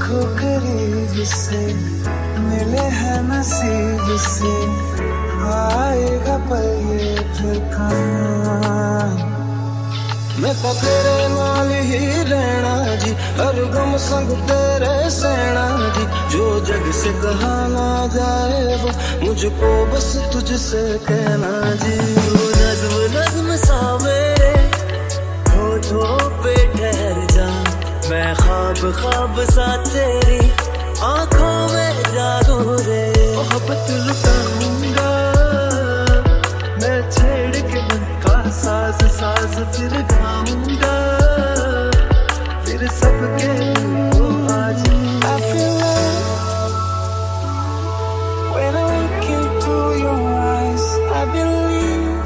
देखो करीब से, मिले हैं नसीब से, आएगा पल ये फिर कहाँ। मैं तो तेरे नाल ही रहना जी, हर गम संग तेरे सहना जी। जो जग से कहा ना जाए वो मुझको बस तुझसे कहना जी। तू नज़्म नज़्म सा मेरे होठों पे ठहर जा, मैं ख्वाब ख्वाब सा तेरी आंखों में जागू रे। मोहब्बत लुटाऊंगा मैं छेड़ के मन का साज साज, फिर गाऊंगा फिर सबके दिल को आज। I feel love when I look into your eyes. I believe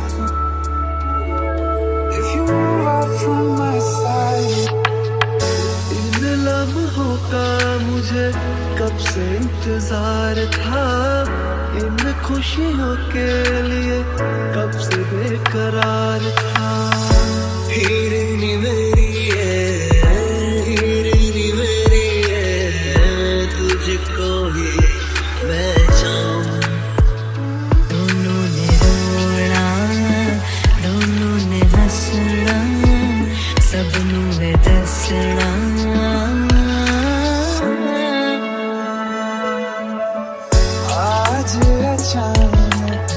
if you move out from my side. इन लम्हों का मुझे कब से इंतजार था, इन खुशियों के लिए कब से बेकरार था। हीरे नी मेरी हीरे मेरी तुझको ही मैं चाहूं। दोनों ने रोना, दोनों ने हंसना, सबनों ने दसना। आज अचानक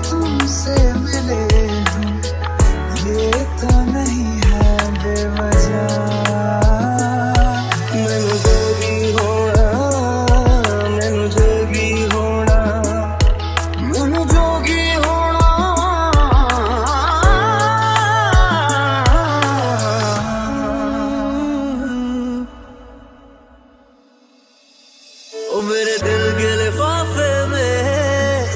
तुमसे मिले हम, ये तो नहीं है बेवजह। मैनू जोगी होना, मैनू जोगी होना, मैनू जोगी होना। ओ मेरे दिल के लिफाफे में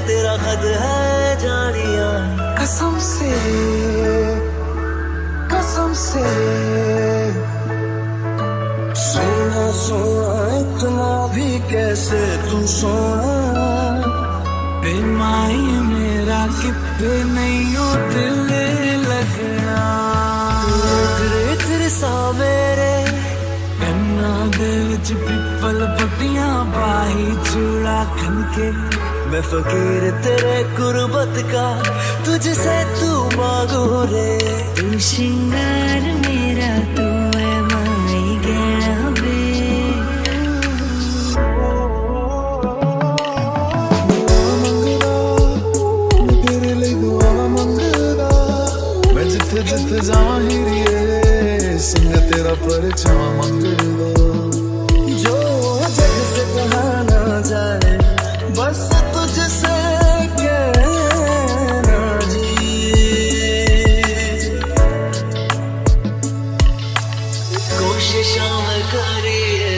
तेरा खत है जानिया। कसम से, कसम से सोना सोना इतना भी कैसे तू सोना। बेमाई मेरा कितने नहीं हो दिल लगना। तेरे तेरे सा मेरे गन्ना दे विच पिपल पत्तियां बाही चूड़ा खनके। मैं फकीर तेरे गुरबत का तुझसे तू मांगू रे। तू श्रृंगार मेरा, तू है माई गहना वे। तेरे लिए दुआ मंगदा, मैं जिथे जिथे जावां हीरिए संग तेरा परछावां मंगदा। जो जग से कहा ना जाए बस तुझसे कहना जी। कोशिशों में करिए,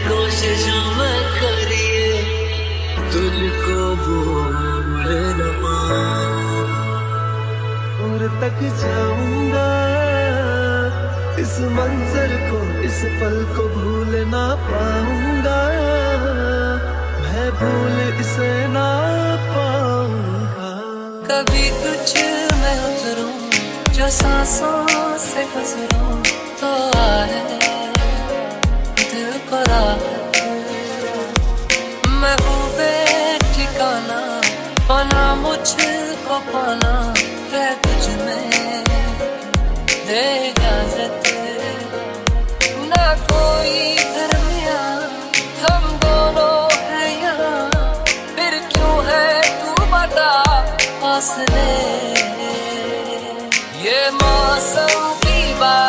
कोशिशों में करिए तुझको भूल न पाऊं। और तक जाऊंगा इस मंजर को, इस पल को भूल ना पाऊंगा। मैं भूल इसे ना पाऊंगा। कभी कुछ मैं उतरूं जो सांसों से गुजरूं, तो आए दिल को राहत। मैं हूँ बेठिकाना, पाना मुझको पाना है तुझ में, दे इजाजत ना कोई दरमियां, हम दोनों हैं यहाँ, फिर क्यों है तू बता फासले। ये मौसम की बात